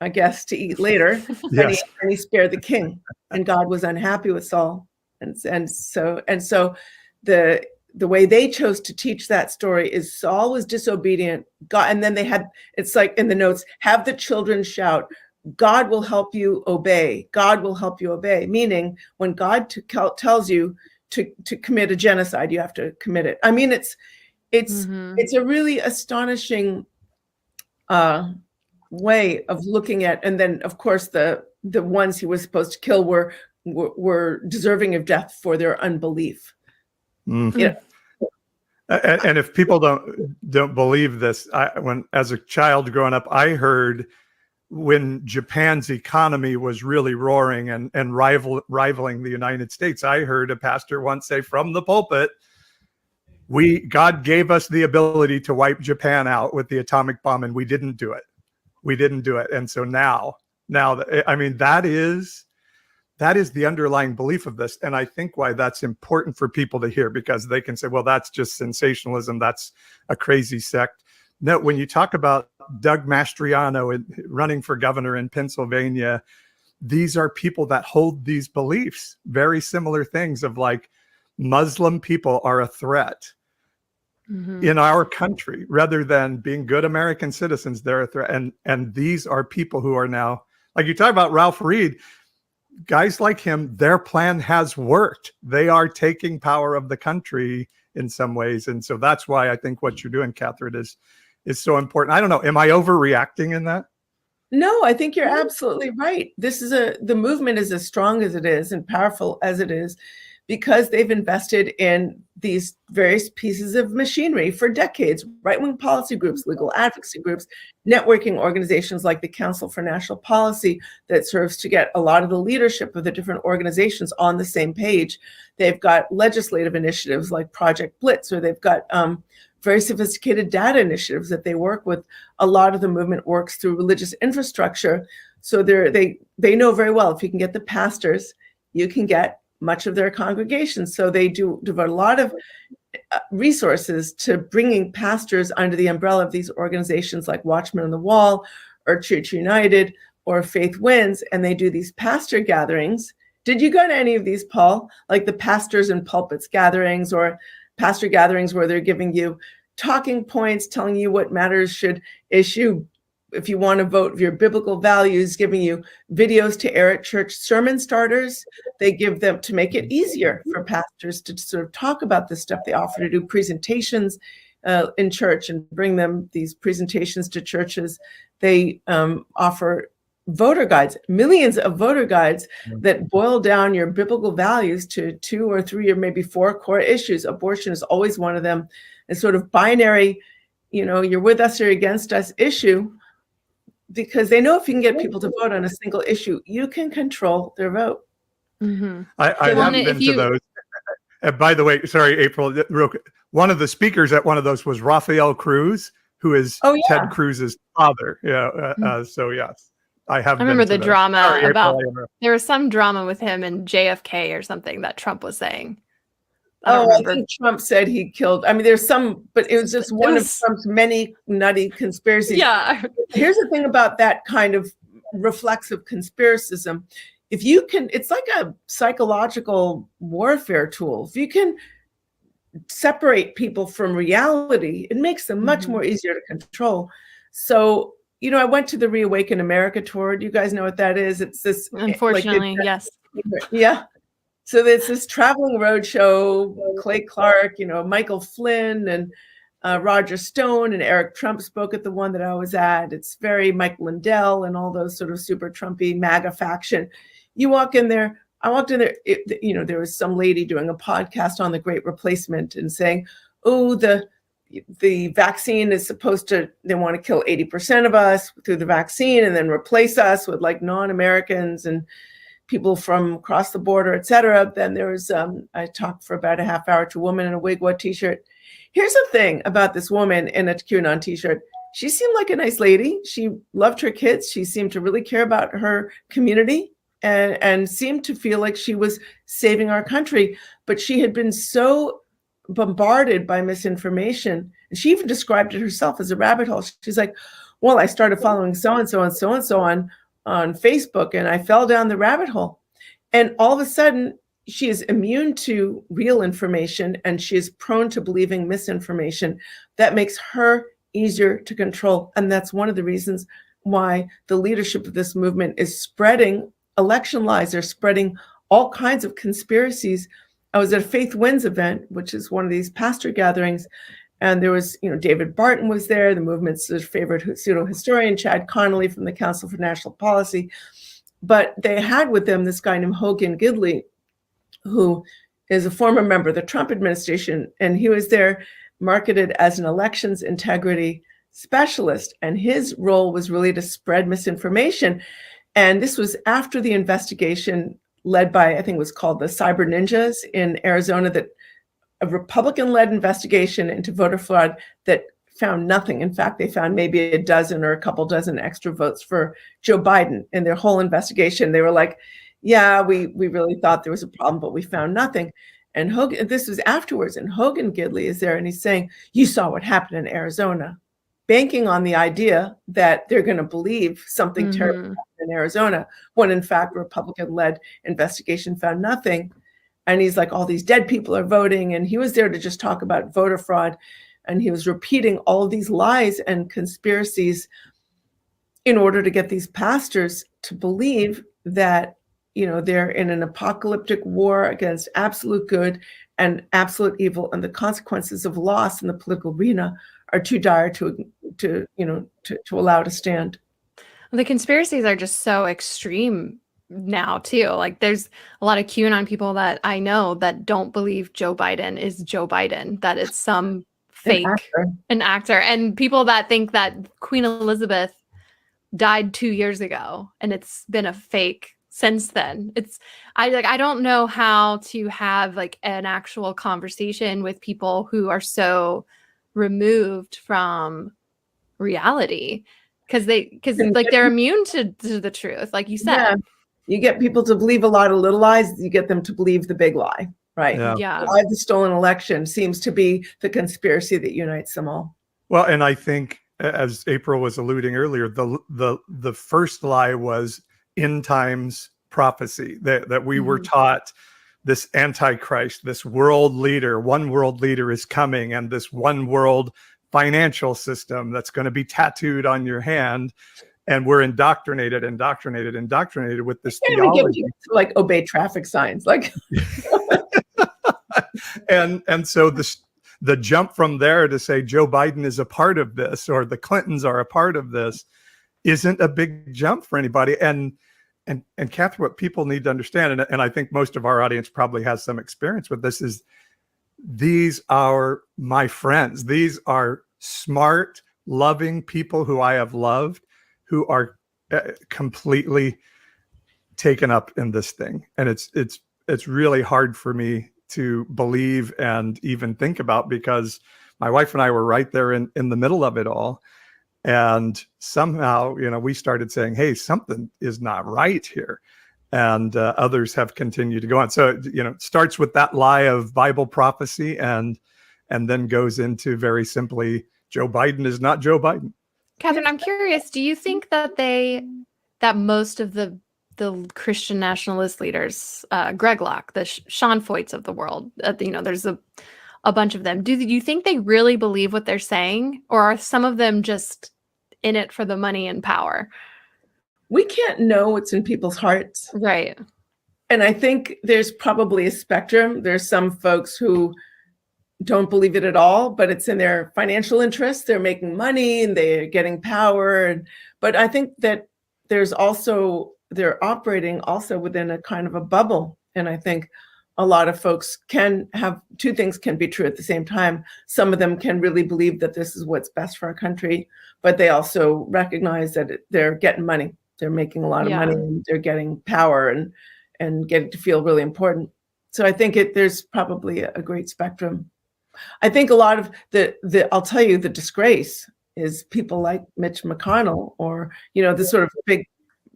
I guess, to eat later. Yes. And he spared the king, and God was unhappy with Saul. And so the way they chose to teach that story is Saul was disobedient. God, and then they had, it's like in the notes, have the children shout, God will help you obey. God will help you obey. Meaning when God tells you to commit a genocide, you have to commit it. I mean, it's a really astonishing way of looking at, and then of course the ones he was supposed to kill were deserving of death for their unbelief. Mm. You know? And if people don't believe this, when as a child growing up, I heard when Japan's economy was really roaring and rivaling the United States, I heard a pastor once say from the pulpit, God gave us the ability to wipe Japan out with the atomic bomb, and we didn't do it. We didn't do it. And so now, I mean, that is the underlying belief of this. And I think why that's important for people to hear, because they can say, well, that's just sensationalism. That's a crazy sect. No, when you talk about Doug Mastriano running for governor in Pennsylvania, these are people that hold these beliefs, very similar things of like Muslim people are a threat in our country rather than being good American citizens. They're a threat. And these are people who are now, like you talk about Ralph Reed, guys like him, their plan has worked. They are taking power of the country in some ways. And so that's why I think what you're doing, Katherine, is so important. I don't know. Am I overreacting in that? No, I think you're absolutely right. The movement is as strong as it is and powerful as it is because they've invested in these various pieces of machinery for decades, right-wing policy groups, legal advocacy groups, networking organizations like the Council for National Policy that serves to get a lot of the leadership of the different organizations on the same page. They've got legislative initiatives like Project Blitz, or they've got very sophisticated data initiatives that they work with. A lot of the movement works through religious infrastructure. So they know very well, if you can get the pastors, you can get much of their congregation. So they devote a lot of resources to bringing pastors under the umbrella of these organizations like Watchmen on the Wall or Church United or Faith Wins. And they do these pastor gatherings. Did you go to any of these, Paul? Like the pastors and pulpits gatherings or pastor gatherings where they're giving you talking points, telling you what matters should issue if you want to vote, your biblical values, giving you videos to air at church, sermon starters. They give them to make it easier for pastors to sort of talk about this stuff. They offer to do presentations in church and bring them these presentations to churches. They offer voter guides, millions of voter guides that boil down your biblical values to 2 or 3 or maybe 4 core issues. Abortion is always one of them. A sort of binary, you're with us or against us issue, because they know if you can get people to vote on a single issue, you can control their vote. Mm-hmm. I haven't been to those. By the way, sorry, April, real quick. One of the speakers at one of those was Rafael Cruz, who is Ted Cruz's father. Yeah. So yes, I have. I remember the drama about there was some drama with him and JFK or something that Trump was saying. I think Trump said he killed. I mean, there's some, but it was just one of Trump's many nutty conspiracies. Yeah. Here's the thing about that kind of reflexive conspiracism. If you can, it's like a psychological warfare tool. If you can separate people from reality, it makes them much more easier to control. So, I went to the Reawaken America tour. Do you guys know what that is? It's this. Unfortunately, yes. Yeah. So there's this traveling roadshow, Clay Clark, Michael Flynn and Roger Stone and Eric Trump spoke at the one that I was at. It's very Mike Lindell and all those sort of super Trumpy MAGA faction. You walk in there. I walked in there, there was some lady doing a podcast on the Great Replacement and saying, oh, the vaccine is supposed to, they want to kill 80% of us through the vaccine and then replace us with like non-Americans and people from across the border, et cetera. Then there was, I talked for about a half hour to a woman in a Wigwa t-shirt. Here's the thing about this woman in a QAnon t-shirt. She seemed like a nice lady. She loved her kids. She seemed to really care about her community and seemed to feel like she was saving our country. But she had been so bombarded by misinformation. And she even described it herself as a rabbit hole. She's like, well, I started following so-and-so and so-and-so on Facebook, and I fell down the rabbit hole. And all of a sudden, she is immune to real information, and she is prone to believing misinformation. That makes her easier to control. And that's one of the reasons why the leadership of this movement is spreading election lies. They're spreading all kinds of conspiracies. I was at a Faith Wins event, which is one of these pastor gatherings, and there was, David Barton was there, the movement's favorite pseudo-historian, Chad Connolly from the Council for National Policy. But they had with them this guy named Hogan Gidley, who is a former member of the Trump administration, and he was there marketed as an elections integrity specialist, and his role was really to spread misinformation. And this was after the investigation led by, I think it was called the Cyber Ninjas in Arizona, that a Republican-led investigation into voter fraud that found nothing. In fact, they found maybe a dozen or a couple dozen extra votes for Joe Biden in their whole investigation. They were like, yeah, we really thought there was a problem, but we found nothing. And this was afterwards, and Hogan Gidley is there, and he's saying, you saw what happened in Arizona, banking on the idea that they're going to believe something terrible happened in Arizona, when in fact, a Republican-led investigation found nothing. And he's like, all these dead people are voting. And he was there to just talk about voter fraud. And he was repeating all of these lies and conspiracies in order to get these pastors to believe that, they're in an apocalyptic war against absolute good and absolute evil. And the consequences of loss in the political arena are too dire to allow to stand. The conspiracies are just so extreme now too. Like there's a lot of QAnon people that I know that don't believe Joe Biden is Joe Biden, that it's some fake an actor, and people that think that Queen Elizabeth died 2 years ago and it's been a fake since then. I don't know how to have like an actual conversation with people who are so removed from reality because they're immune to the truth, like you said. Yeah. You get people to believe a lot of little lies, you get them to believe the big lie, right? Yeah. The lie of the stolen election seems to be the conspiracy that unites them all. Well, and I think, as April was alluding earlier, the first lie was end times prophecy, that we were taught this antichrist, this world leader, one world leader is coming, and this one world financial system that's going to be tattooed on your hand. And we're indoctrinated with this theology. Get people to like obey traffic signs, like. and so the jump from there to say Joe Biden is a part of this, or the Clintons are a part of this, isn't a big jump for anybody. And Katherine, what people need to understand, and I think most of our audience probably has some experience with this, is these are my friends. These are smart, loving people who I have loved, who are completely taken up in this thing. And it's really hard for me to believe and even think about, because my wife and I were right there in the middle of it all. And somehow, we started saying, hey, something is not right here. And others have continued to go on. So, it starts with that lie of Bible prophecy and then goes into very simply, Joe Biden is not Joe Biden. Katherine, I'm curious, do you think that most of the Christian nationalist leaders, Greg Locke, the Sean Foyts of the world, there's a bunch of them, do you think they really believe what they're saying? Or are some of them just in it for the money and power? We can't know what's in people's hearts. Right. And I think there's probably a spectrum. There's some folks who don't believe it at all, but it's in their financial interests. They're making money and they're getting power. But I think that they're operating also within a kind of a bubble. And I think a lot of folks can have two things can be true at the same time. Some of them can really believe that this is what's best for our country, but they also recognize that they're getting money. They're making a lot of money, and they're getting power and getting to feel really important. So I think there's probably a great spectrum. I think a lot of I'll tell you, the disgrace is people like Mitch McConnell or, the sort of big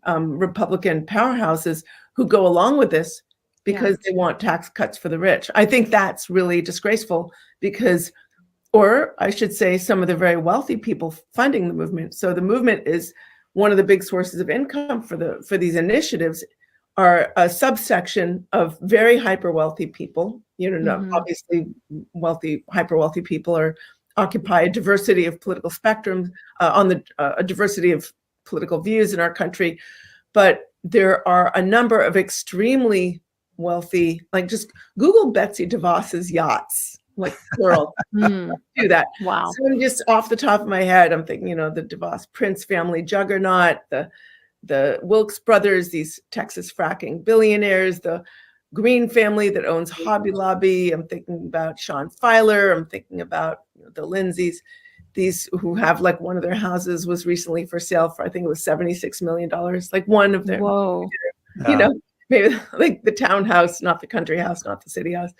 Republican powerhouses who go along with this because they want tax cuts for the rich. I think that's really disgraceful because, or I should say, some of the very wealthy people funding the movement. So the movement is one of the big sources of income for these initiatives are a subsection of very hyper wealthy people. Obviously wealthy, hyper wealthy people occupy a diversity of political spectrums a diversity of political views in our country. But there are a number of extremely wealthy, like just Google Betsy DeVos's yachts, like plural. Do that. Wow. So I'm just off the top of my head, I'm thinking, the DeVos Prince family juggernaut, the Wilkes brothers, these Texas fracking billionaires, the Green family that owns Hobby Lobby. I'm thinking about Sean Filer. I'm thinking about the Lindsays, these who have like one of their houses was recently for sale for, I think it was $76 million. Like one of their, whoa, maybe like the townhouse, not the country house, not the city house,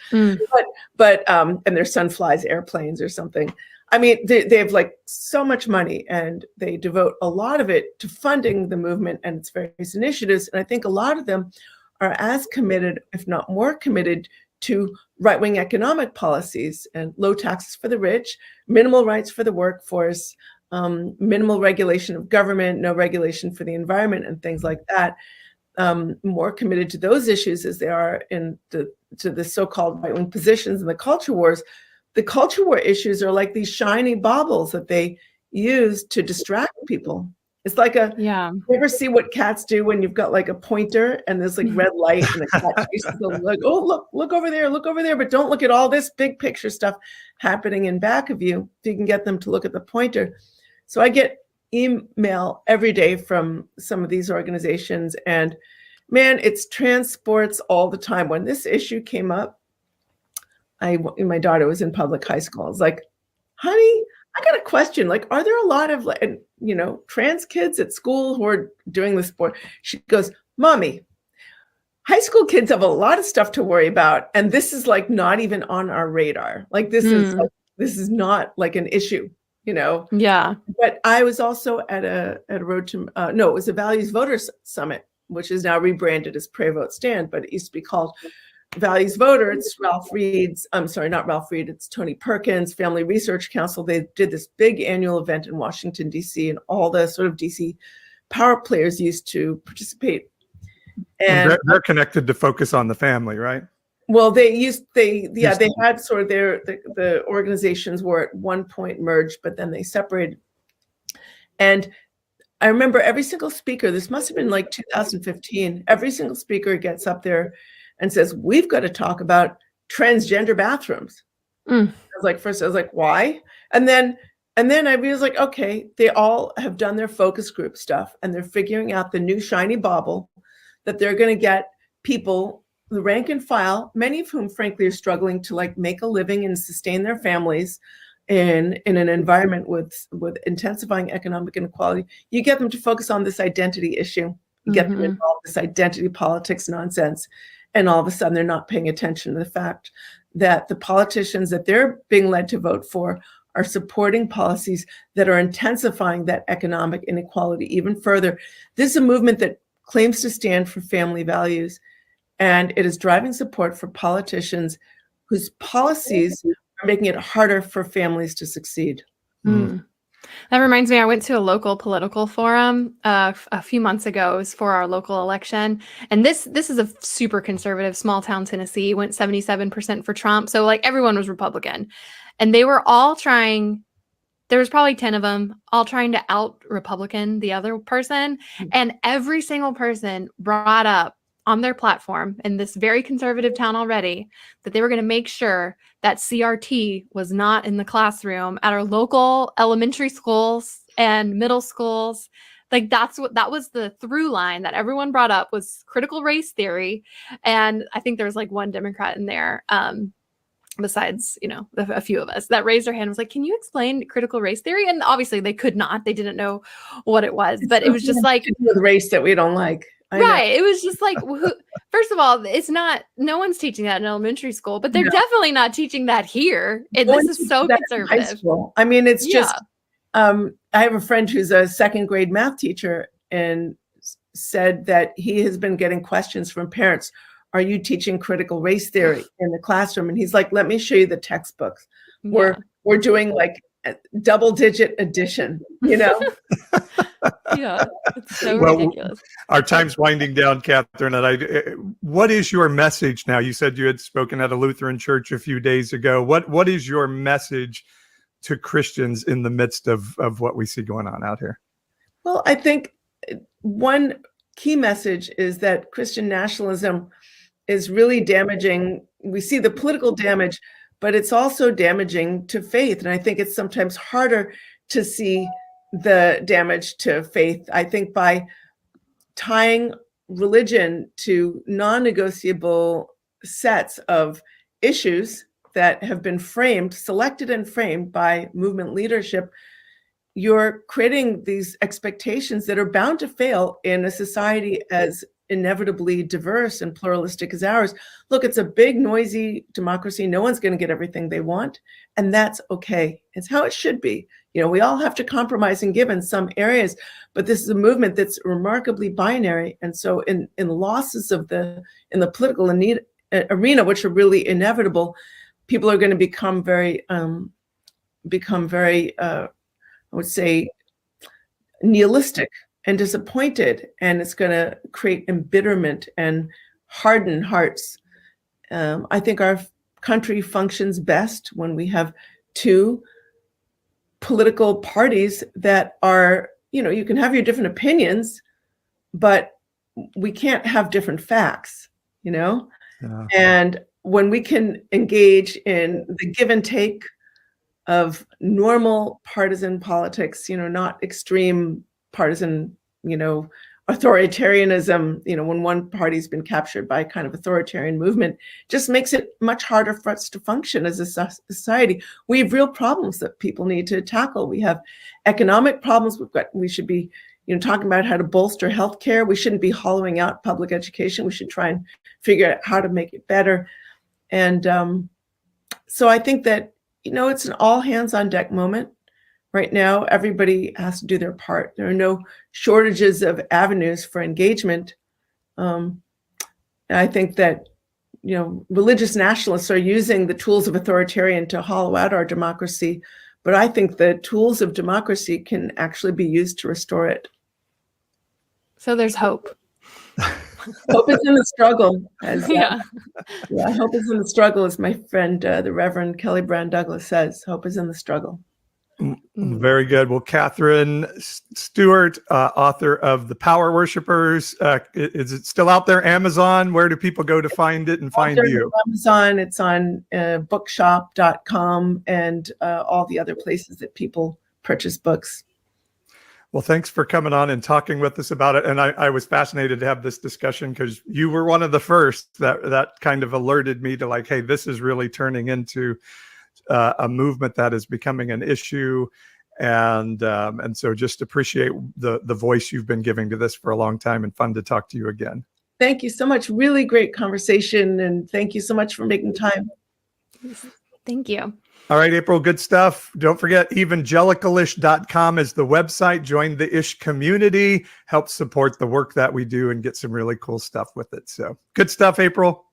but and their son flies airplanes or something. I mean, they have like so much money and they devote a lot of it to funding the movement and its various initiatives. And I think a lot of them are as committed, if not more committed, to right-wing economic policies and low taxes for the rich, minimal rights for the workforce, minimal regulation of government, no regulation for the environment, and things like that. More committed to those issues as they are to the so-called right-wing positions in the culture wars. The culture war issues are like these shiny baubles that they use to distract people. It's like you ever see what cats do when you've got like a pointer and there's like red light and the cat chases them, like, oh, look over there, but don't look at all this big picture stuff happening in back of you. So you can get them to look at the pointer. So I get email every day from some of these organizations and man, it's transports all the time. When this issue came up, my daughter was in public high school. I was like, honey, I got a question. Like, are there a lot of, trans kids at school who are doing this sport? She goes, Mommy, high school kids have a lot of stuff to worry about. And this is like not even on our radar. Like this is not like an issue, Yeah. But I was also at a road to, it was a Values Voters Summit, which is now rebranded as Pray Vote Stand, but it used to be called Values Voter. It's it's Tony Perkins, Family Research Council. They did this big annual event in Washington, D.C., and all the sort of D.C. power players used to participate. And they're connected to focus on the family, right? Well, they had sort of the organizations were at one point merged, but then they separated. And I remember every single speaker, this must have been like 2015, every single speaker gets up there and says, we've got to talk about transgender bathrooms. I was like, why? And then I was like, okay, they all have done their focus group stuff and they're figuring out the new shiny bauble that they're going to get people, the rank and file, many of whom frankly are struggling to like make a living and sustain their families in an environment with intensifying economic inequality. You get them to focus on this identity issue, you get them involved in this identity politics nonsense. And all of a sudden, they're not paying attention to the fact that the politicians that they're being led to vote for are supporting policies that are intensifying that economic inequality even further. This is a movement that claims to stand for family values, and it is driving support for politicians whose policies are making it harder for families to succeed. That reminds me, I went to a local political forum a few months ago. It was for our local election. And this is a super conservative small town Tennessee, went 77% for Trump. So like everyone was Republican. And they were all trying, there was probably 10 of them, all trying to out Republican the other person. And every single person brought up on their platform in this very conservative town already that they were going to make sure that CRT was not in the classroom at our local elementary schools and middle schools. Like that was the through line that everyone brought up was critical race theory. And I think there was like one Democrat in there, besides, a few of us that raised their hand and was like, can you explain critical race theory? And obviously they could not, they didn't know what it was, but it was just like the race that we don't like. Right. It was just like, first of all, it's not, no one's teaching that in elementary school, but they're definitely not teaching that here. This is so conservative. I mean, it's just, I have a friend who's a second grade math teacher and said that he has been getting questions from parents are you teaching critical race theory in the classroom? And he's like, let me show you the textbooks. Yeah. We're doing like a double-digit addition, you know? Yeah. It's so Well, ridiculous. our time's winding down, Catherine. And what is your message now? You said you had spoken at a Lutheran church a few days ago. What is your message to Christians in the midst of what we see going on out here? Well, I think one key message is that Christian nationalism is really damaging. We see the political damage, but it's also damaging to faith. And I think it's sometimes harder to see the damage to faith. I think by tying religion to non-negotiable sets of issues that have been selected and framed by movement leadership, you're creating these expectations that are bound to fail in a society as inevitably diverse and pluralistic as ours. Look, it's a big, noisy democracy. No one's going to get everything they want, and that's okay. It's how it should be. You know, we all have to compromise and give in some areas, but this is a movement that's remarkably binary. And so in losses in the political arena, which are really inevitable, people are going to become very, I would say, nihilistic and disappointed, and it's going to create embitterment and harden hearts. I think our country functions best when we have two political parties that are, you know, you can have your different opinions, but we can't have different facts, you know? Yeah. And when we can engage in the give and take of normal partisan politics, you know, not extreme partisan, you know, authoritarianism, you know, when one party's been captured by a kind of authoritarian movement, just makes it much harder for us to function as a society. We have real problems that people need to tackle. We have economic problems. We should be, you know, talking about how to bolster healthcare. We shouldn't be hollowing out public education. We should try and figure out how to make it better. And so I think that, you know, it's an all hands on deck moment. Right now, everybody has to do their part. There are no shortages of avenues for engagement. And I think that, you know, religious nationalists are using the tools of authoritarian to hollow out our democracy. But I think the tools of democracy can actually be used to restore it. So there's hope. Hope is in the struggle. Yeah. Yeah, hope is in the struggle, as my friend, the Reverend Kelly Brown Douglas says. Hope is in the struggle. Very good. Well, Katherine Stewart, author of The Power Worshippers. Is it still out there? Amazon? Where do people go to find it and find you? Amazon. It's on bookshop.com and all the other places that people purchase books. Well, thanks for coming on and talking with us about it. And I was fascinated to have this discussion because you were one of the first that kind of alerted me to like, hey, this is really turning into a movement that is becoming an issue. And so just appreciate the voice you've been giving to this for a long time, and fun to talk to you again. Thank you so much. Really great conversation. And thank you so much for making time. Thank you. All right, April, good stuff. Don't forget, evangelicalish.com is the website. Join the Ish community, help support the work that we do, and get some really cool stuff with it. So good stuff, April.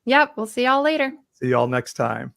Yep. We'll see y'all later. See y'all next time.